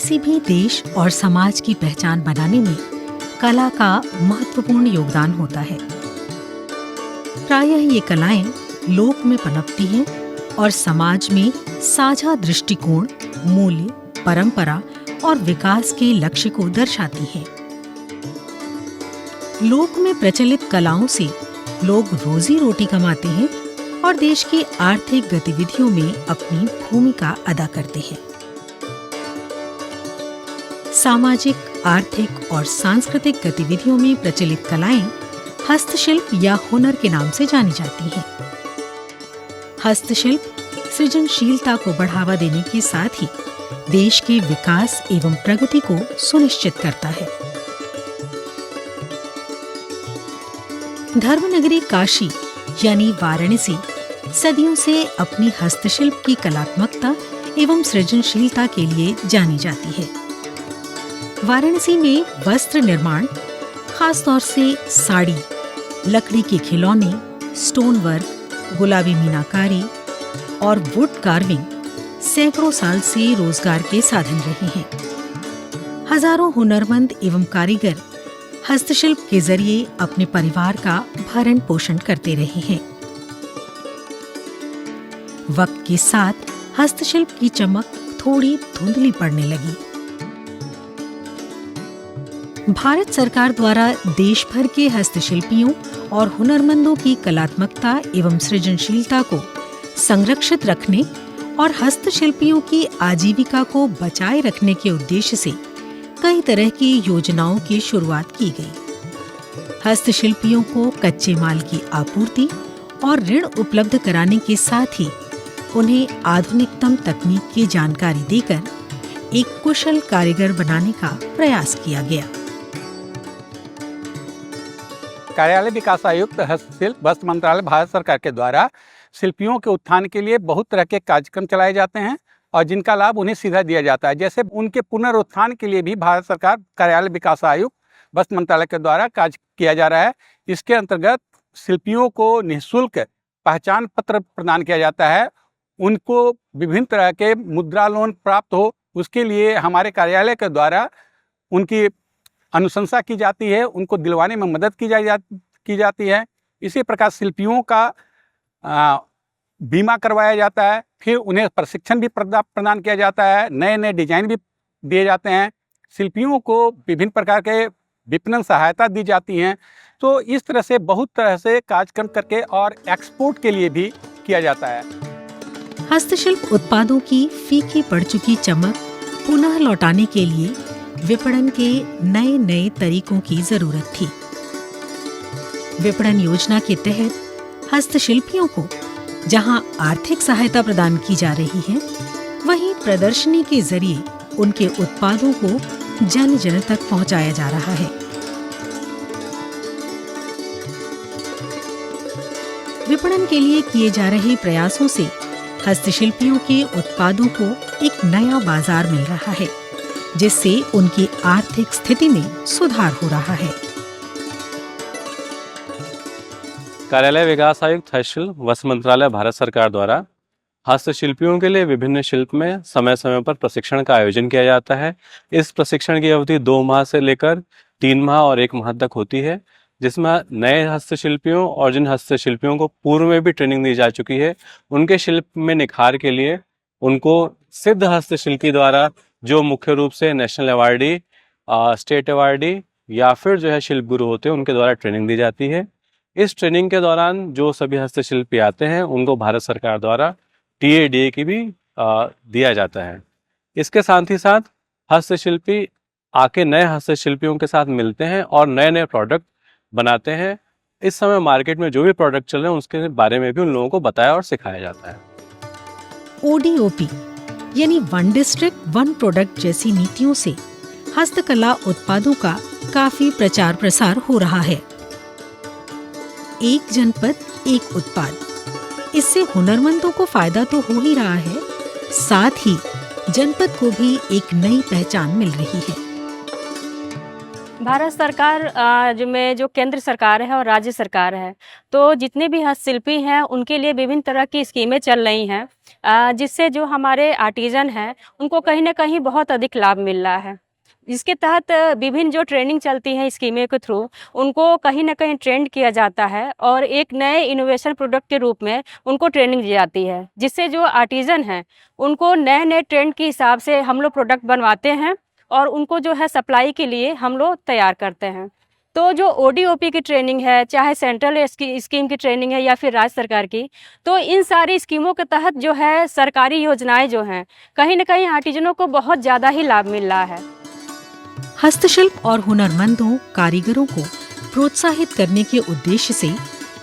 किसी भी देश और समाज की पहचान बनाने में कला का महत्वपूर्ण योगदान होता है। प्रायः ये कलाएं लोक में पनपती हैं और समाज में साझा दृष्टिकोण, मूल्य, परंपरा और विकास के लक्ष्य को दर्शाती हैं। लोक में प्रचलित कलाओं से लोग रोजी रोटी कमाते हैं और देश की आर्थिक गतिविधियों में अपनी भूमिका अदा करते हैं। सामाजिक, आर्थिक और सांस्कृतिक गतिविधियों में प्रचलित कलाएं हस्तशिल्प या हुनर के नाम से जानी जाती हैं। हस्तशिल्प सृजनशीलता को बढ़ावा देने के साथ ही देश के विकास एवं प्रगति को सुनिश्चित करता है। धर्मनगरी काशी यानी वाराणसी सदियों से अपनी हस्तशिल्प की कलात्मकता एवं सृजनशीलता के लिए जानी जाती है। वाराणसी में वस्त्र निर्माण, खासतौर से साड़ी, लकड़ी के खिलौने, स्टोन वर्क, गुलाबी मीनाकारी और वुड कार्विंग सैकड़ों साल से रोजगार के साधन रहे हैं। हजारों हुनरमंद एवं कारीगर हस्तशिल्प के जरिए अपने परिवार का भरण पोषण करते रहे हैं। वक्त के साथ हस्तशिल्प की चमक थोड़ी धुंधली पड़ने लगी। भारत सरकार द्वारा देश भर के हस्तशिल्पियों और हुनरमंदों की कलात्मकता एवं सृजनशीलता को संरक्षित रखने और हस्तशिल्पियों की आजीविका को बचाए रखने के उद्देश्य से कई तरह की योजनाओं की शुरुआत की गई। हस्तशिल्पियों को कच्चे माल की आपूर्ति और ऋण उपलब्ध कराने के साथ ही उन्हें आधुनिकतम तकनीक की जानकारी देकर एक कुशल कारीगर बनाने का प्रयास किया गया। कार्यालय विकास आयुक्त हस्तशिल्प वस्त्र मंत्रालय भारत सरकार के द्वारा शिल्पियों के उत्थान के लिए बहुत तरह के कार्यक्रम चलाए जाते हैं और जिनका लाभ उन्हें सीधा दिया जाता है। जैसे उनके पुनरुत्थान के लिए भी भारत सरकार कार्यालय विकास आयुक्त वस्त्र मंत्रालय के द्वारा कार्य किया जा रहा है। इसके अंतर्गत शिल्पियों को निःशुल्क पहचान पत्र प्रदान किया जाता है। उनको विभिन्न तरह के मुद्रा लोन प्राप्त हो, उसके लिए हमारे कार्यालय के द्वारा उनकी अनुशंसा की जाती है, उनको दिलवाने में मदद की जाती है। इसी प्रकार शिल्पियों का बीमा करवाया जाता है, फिर उन्हें प्रशिक्षण भी प्रदान किया जाता है, नए नए डिजाइन भी दिए जाते हैं। शिल्पियों को विभिन्न प्रकार के विपणन सहायता दी जाती हैं। तो इस तरह से बहुत तरह से कार्यक्रम करके और एक्सपोर्ट के लिए भी किया जाता है। हस्तशिल्प उत्पादों की फीकी पड़ चुकी चमक पुनः लौटाने के लिए विपणन के नए नए तरीकों की जरूरत थी। विपणन योजना के तहत हस्तशिल्पियों को जहां आर्थिक सहायता प्रदान की जा रही है, वहीं प्रदर्शनी के जरिए उनके उत्पादों को जन जन तक पहुंचाया जा रहा है। विपणन के लिए किए जा रहे प्रयासों से हस्तशिल्पियों के उत्पादों को एक नया बाजार मिल रहा है, जिससे उनकी आर्थिक स्थिति में सुधार हो रहा है। कार्यालय विकास आयुक्त हस्तशिल्प वस्त्र मंत्रालय भारत सरकार द्वारा हस्तशिल्पियों के लिए विभिन्न शिल्प में समय समय पर प्रशिक्षण का आयोजन किया जाता है। इस प्रशिक्षण की अवधि 2 माह से लेकर 3 माह और 1 माह तक होती है, जिसमें नए हस्तशिल्पियों और जिन हस्तशिल्पियों को पूर्व में भी ट्रेनिंग दी जा चुकी है, उनके शिल्प में निखार के लिए उनको सिद्ध हस्तशिल्पी द्वारा, जो मुख्य रूप से नेशनल अवार्डी, स्टेट अवार्डी या फिर जो है शिल्प गुरु होते हैं, उनके द्वारा ट्रेनिंग दी जाती है। इस ट्रेनिंग के दौरान जो सभी हस्तशिल्पी आते हैं, उनको भारत सरकार द्वारा TADA की भी दिया जाता है। इसके साथ ही साथ हस्तशिल्पी आके नए हस्तशिल्पियों के साथ मिलते हैं और नए नए प्रोडक्ट बनाते हैं। इस समय मार्केट में जो भी प्रोडक्ट चल रहे हैं, उसके बारे में भी उन लोगों को बताया और सिखाया जाता है। ODOP यानी वन डिस्ट्रिक्ट वन प्रोडक्ट जैसी नीतियों से हस्तकला उत्पादों का काफी प्रचार प्रसार हो रहा है। एक जनपद एक उत्पाद, इससे हुनरमंदों को फायदा तो हो ही रहा है, साथ ही जनपद को भी एक नई पहचान मिल रही है। भारत सरकार जो केंद्र सरकार है और राज्य सरकार है, तो जितने भी हस्तशिल्पी हैं उनके लिए विभिन्न तरह की स्कीमें चल रही हैं, जिससे जो हमारे आर्टिजन हैं उनको कहीं ना कहीं बहुत अधिक लाभ मिल रहा है। इसके तहत विभिन्न जो ट्रेनिंग चलती है स्कीमें के थ्रू, उनको कहीं ना कहीं ट्रेंड किया जाता है और एक नए इनोवेशन प्रोडक्ट के रूप में उनको ट्रेनिंग दी जाती है, जिससे जो आर्टिजन हैं उनको नए नए ट्रेंड के हिसाब से हम लोग प्रोडक्ट बनवाते हैं और उनको जो है सप्लाई के लिए हम लोग तैयार करते हैं। तो जो ओडीओपी की ट्रेनिंग है, चाहे सेंट्रल स्कीम की ट्रेनिंग है या फिर राज्य सरकार की, तो इन सारी स्कीमों के तहत जो है सरकारी योजनाएं जो हैं, कहीं ना कहीं आर्टिजनों को बहुत ज़्यादा ही लाभ मिल रहा है। हस्तशिल्प और हुनरमंदों कारीगरों को प्रोत्साहित करने के उद्देश्य से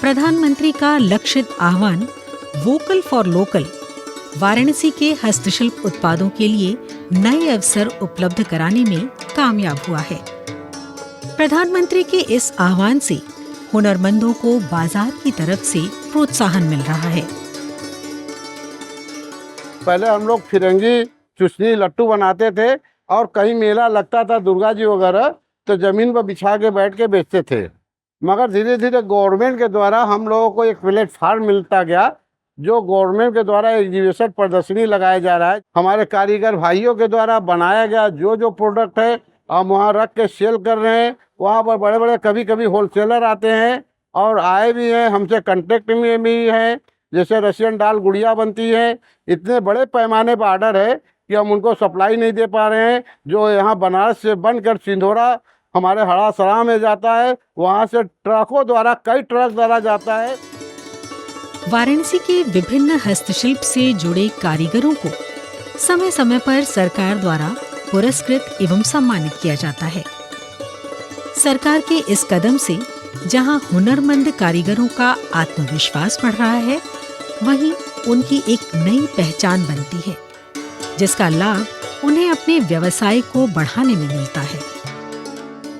प्रधानमंत्री का लक्षित आह्वान वोकल फॉर लोकल वाराणसी के हस्तशिल्प उत्पादों के लिए नए अवसर उपलब्ध कराने में कामयाब हुआ है। प्रधानमंत्री के इस आह्वान से हुनरमंदों को बाजार की तरफ से प्रोत्साहन मिल रहा है। पहले हम लोग फिरंगी चुसनी लट्टू बनाते थे और कहीं मेला लगता था दुर्गा जी वगैरह, तो जमीन पर बिछा के बैठ के बेचते थे। मगर धीरे धीरे गवर्नमेंट के द्वारा हम लोगों को एक प्लेटफार्म मिलता गया, जो गवर्नमेंट के द्वारा एग्जीबिशन प्रदर्शनी लगाया जा रहा है। हमारे कारीगर भाइयों के द्वारा बनाया गया जो प्रोडक्ट है हम वहाँ रख के सेल कर रहे हैं। वहाँ पर बड़े बड़े कभी कभी होलसेलर आते हैं और आए भी हैं, हमसे कांटेक्ट में भी हैं। जैसे रशियन डाल गुड़िया बनती है, इतने बड़े पैमाने पर आर्डर है कि हम उनको सप्लाई नहीं दे पा रहे हैं। जो यहाँ बनारस से बनकर सिंधोरा हमारे हड़ासरा में जाता है, वहाँ से ट्रकों द्वारा कई ट्रक द्वारा जाता है। वाराणसी के विभिन्न हस्तशिल्प से जुड़े कारीगरों को समय समय पर सरकार द्वारा पुरस्कृत एवं सम्मानित किया जाता है। सरकार के इस कदम से जहां हुनरमंद कारीगरों का आत्मविश्वास बढ़ रहा है, वहीं उनकी एक नई पहचान बनती है, जिसका लाभ उन्हें अपने व्यवसाय को बढ़ाने में मिलता है।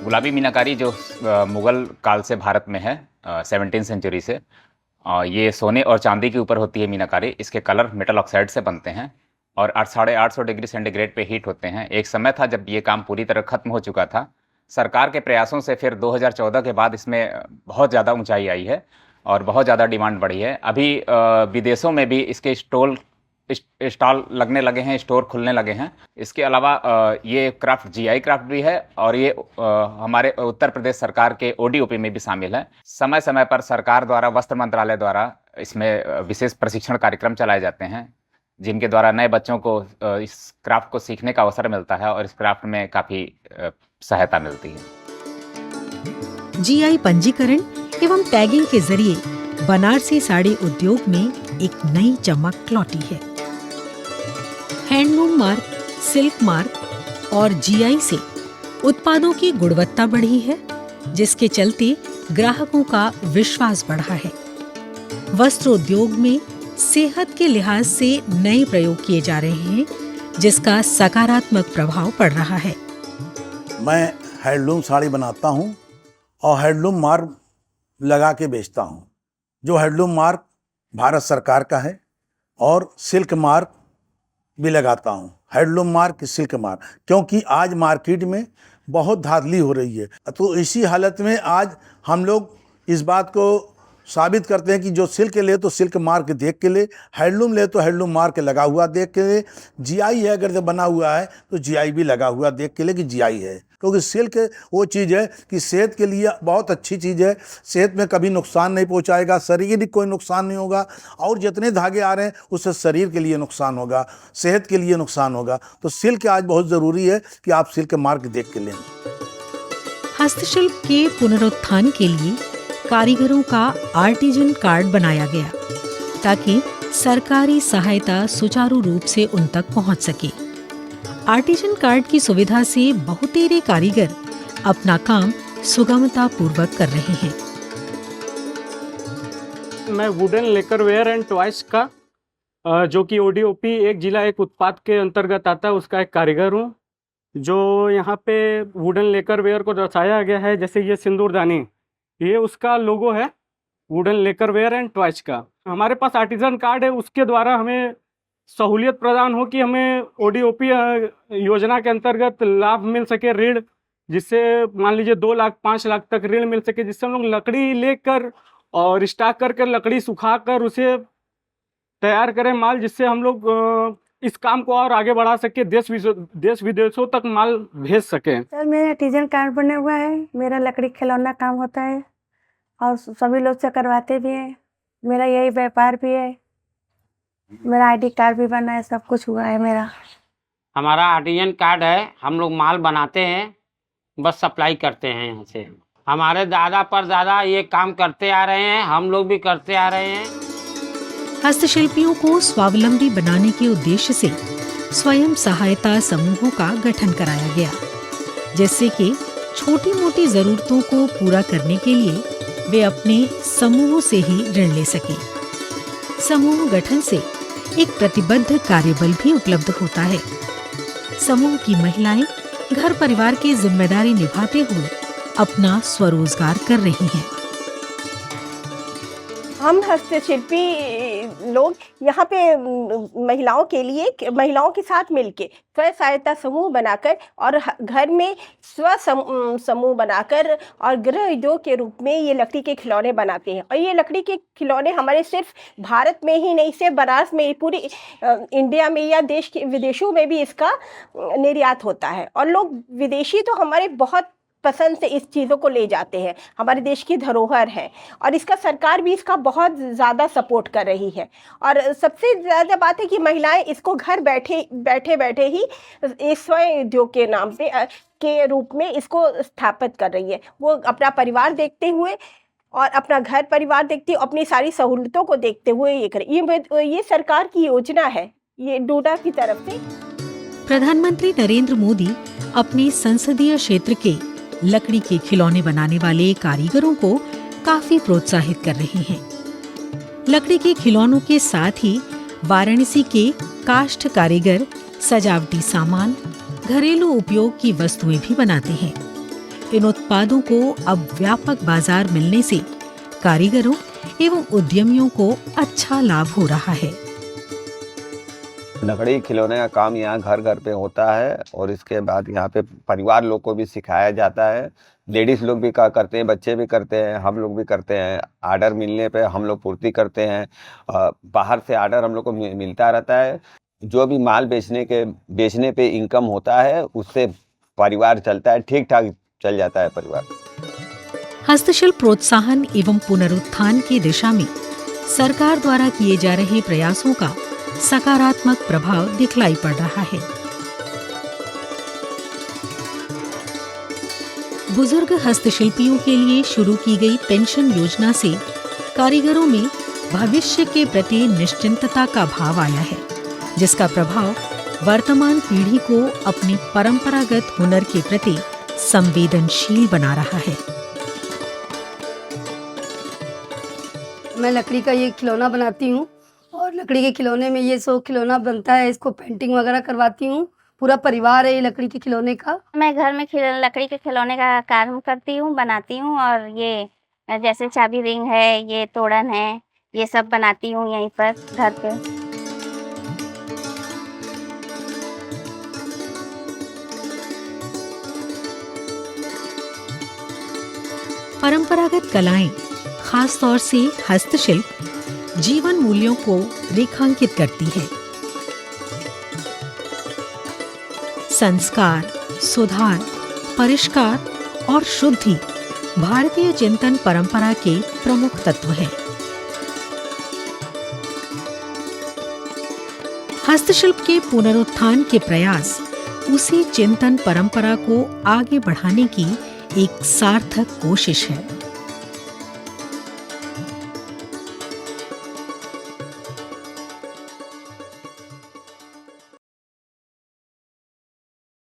गुलाबी मीनाकारी जो मुगल काल से भारत में है, 17वीं सेंचुरी से, ये सोने और चांदी के ऊपर होती है मीनाकारी। इसके कलर मेटल ऑक्साइड से बनते हैं और 850 डिग्री सेंटीग्रेड पे हीट होते हैं। एक समय था जब ये काम पूरी तरह खत्म हो चुका था। सरकार के प्रयासों से फिर 2014 के बाद इसमें बहुत ज़्यादा ऊंचाई आई है और बहुत ज़्यादा डिमांड बढ़ी है। अभी विदेशों में भी इसके स्टॉल लगने लगे हैं, स्टोर खुलने लगे हैं। इसके अलावा ये क्राफ्ट जीआई क्राफ्ट भी है और ये हमारे उत्तर प्रदेश सरकार के ओडीओपी में भी शामिल है। समय समय पर सरकार द्वारा, वस्त्र मंत्रालय द्वारा इसमें विशेष प्रशिक्षण कार्यक्रम चलाए जाते हैं, जिनके द्वारा नए बच्चों को इस क्राफ्ट को सीखने का अवसर मिलता है और इस क्राफ्ट में काफ़ी सहायता मिलती है। जीआई पंजीकरण एवं टैगिंग के जरिए बनारसी साड़ी उद्योग में एक नई चमक लौटी है। हैंडलूम मार्क, सिल्क मार्क और जीआई से उत्पादों की गुणवत्ता बढ़ी है, जिसके चलते ग्राहकों का विश्वास बढ़ा है। वस्त्र उद्योग में सेहत के लिहाज से नए प्रयोग किए जा रहे हैं, जिसका सकारात्मक प्रभाव पड़ रहा है। मैं हैंडलूम साड़ी बनाता हूं और हैंडलूम मार्क लगा के बेचता हूं। जो हैंडलूम मार्क भारत सरकार का है और सिल्क मार्क भी लगाता हूं। हैंडलूम मार्क, सिल्क मार्क, क्योंकि आज मार्केट में बहुत धांधली हो रही है, तो इसी हालत में आज हम लोग इस बात को साबित करते हैं कि जो सिल्क ले तो सिल्क मार्क देख के ले, हैंडलूम ले तो हैंडलूम मार्क लगा हुआ देख के ले, जीआई है अगर बना हुआ है तो जीआई भी लगा हुआ देख के ले कि जीआई है। क्योंकि सिल्क वो चीज़ है कि सेहत के लिए बहुत अच्छी चीज़ है, सेहत में कभी नुकसान नहीं पहुंचाएगा, शरीर कोई नुकसान नहीं होगा, और जितने धागे आ रहे हैं उससे शरीर के लिए नुकसान होगा, सेहत के लिए नुकसान होगा। तो सिल्क आज बहुत ज़रूरी है कि आप सिल्क मार्क देख के लें। हस्तशिल्प के पुनरुत्थान के लिए कारीगरों का आर्टिजन कार्ड बनाया गया, ताकि सरकारी सहायता सुचारू रूप से उन तक पहुंच सके। आर्टिजन कार्ड की सुविधा से बहुतेरे कारीगर अपना काम सुगमता पूर्वक कर रहे हैं। मैं वुडन लेकरवेयर एंड टॉयज का, जो कि ओडीओपी एक जिला एक उत्पाद के अंतर्गत आता है, उसका एक कारीगर हूँ। जो यहाँ पे वुडन लेकरवेयर को दर्शाया गया है, जैसे ये सिंदूरदानी, ये उसका लोगो है वुडन लेकरवेयर एंड टॉयज का। हमारे पास आर्टिजन कार्ड है, उसके द्वारा हमें सहूलियत प्रदान हो कि हमें ओडीओपी योजना के अंतर्गत लाभ मिल सके, ऋण जिससे मान लीजिए 2 लाख 5 लाख तक ऋण मिल सके, जिससे हम लोग लकड़ी लेकर और स्टॉक करके लकड़ी सुखाकर उसे तैयार करें माल, जिससे हम लोग इस काम को और आगे बढ़ा सके, देश विदेशों तक माल भेज सकें। सर मेरा आर्टिजन कार्ड बना हुआ है, मेरा लकड़ी खिलौना काम होता है और सभी लोग से करवाते भी हैं। मेरा यही व्यापार भी है, मेरा आईडी कार्ड भी बना है, सब कुछ हुआ है मेरा। हमारा आर्टिजन कार्ड है, हम लोग माल बनाते हैं, बस सप्लाई करते हैं यहाँ से। हमारे दादा परदादा ये काम करते आ रहे हैं, हम लोग भी करते आ रहे हैं। हस्तशिल्पियों को स्वावलंबी बनाने के उद्देश्य से स्वयं सहायता समूहों का गठन कराया गया, जिससे कि छोटी मोटी जरूरतों को पूरा करने के लिए वे अपने समूहों से ही ऋण ले सकें। समूह गठन से एक प्रतिबद्ध कार्यबल भी उपलब्ध होता है। समूह की महिलाएं घर परिवार की जिम्मेदारी निभाते हुए अपना स्वरोजगार कर रही हैं। हम हस्तशिल्पी लोग यहाँ पे महिलाओं के लिए, महिलाओं के साथ मिलके स्वयं सहायता समूह बनाकर और घर में समूह बनाकर और गृह उद्योग के रूप में ये लकड़ी के खिलौने बनाते हैं। और ये लकड़ी के खिलौने हमारे सिर्फ भारत में ही नहीं, सिर्फ बनारस में, पूरी इंडिया में या देश के विदेशों में भी इसका निर्यात होता है। और लोग विदेशी तो हमारे बहुत पसंद से इस चीज़ों को ले जाते हैं, हमारे देश की धरोहर है। और इसका सरकार भी इसका बहुत ज़्यादा सपोर्ट कर रही है। और सबसे ज़्यादा बात है कि महिलाएं इसको घर बैठे ही इस स्वयं उद्योग के नाम पे के रूप में इसको स्थापित कर रही है। वो अपना परिवार देखते हुए और अपना घर परिवार देखते हुए, अपनी सारी सहूलतों को देखते हुए ये करें। ये सरकार की योजना है, ये डोडा की तरफ से। प्रधानमंत्री नरेंद्र मोदी अपने संसदीय क्षेत्र के लकड़ी के खिलौने बनाने वाले कारीगरों को काफी प्रोत्साहित कर रहे हैं। लकड़ी के खिलौनों के साथ ही वाराणसी के काष्ठ कारीगर सजावटी सामान, घरेलू उपयोग की वस्तुएं भी बनाते हैं। इन उत्पादों को अब व्यापक बाजार मिलने से कारीगरों एवं उद्यमियों को अच्छा लाभ हो रहा है। लकड़ी खिलौने का काम यहाँ घर घर पे होता है और इसके बाद यहाँ पे परिवार लोग को भी सिखाया जाता है। लेडीज लोग भी करते हैं, बच्चे भी करते हैं, हम लोग भी करते हैं। आर्डर मिलने पे हम लोग पूर्ति करते हैं। बाहर से आर्डर हम लोग को मिलता रहता है। जो भी माल बेचने पे इनकम होता है उससे परिवार चलता है, ठीक ठाक चल जाता है परिवार। हस्तशिल्प प्रोत्साहन एवं पुनरुत्थान की दिशा में सरकार द्वारा किए जा रहे प्रयासों का सकारात्मक प्रभाव दिखलाई पड़ रहा है। बुजुर्ग हस्तशिल्पियों के लिए शुरू की गई पेंशन योजना से कारीगरों में भविष्य के प्रति निश्चिंतता का भाव आया है, जिसका प्रभाव वर्तमान पीढ़ी को अपने परंपरागत हुनर के प्रति संवेदनशील बना रहा है। मैं लकड़ी का ये खिलौना बनाती हूँ और लकड़ी के खिलौने में ये 100 खिलौना बनता है, इसको पेंटिंग वगैरह करवाती हूँ। पूरा परिवार है ये लकड़ी के खिलौने का। मैं घर में लकड़ी के खिलौने का काम करती हूँ, बनाती हूँ। और ये जैसे चाबी रिंग है, ये तोड़न है, ये सब बनाती हूँ यहीं पर घर पे। परंपरागत कलाएं, खास तौर से हस्तशिल्प, जीवन मूल्यों को रेखांकित करती है। संस्कार, सुधार, परिष्कार और शुद्धि भारतीय चिंतन परंपरा के प्रमुख तत्व हैं। हस्तशिल्प के पुनरुत्थान के प्रयास उसी चिंतन परंपरा को आगे बढ़ाने की एक सार्थक कोशिश है।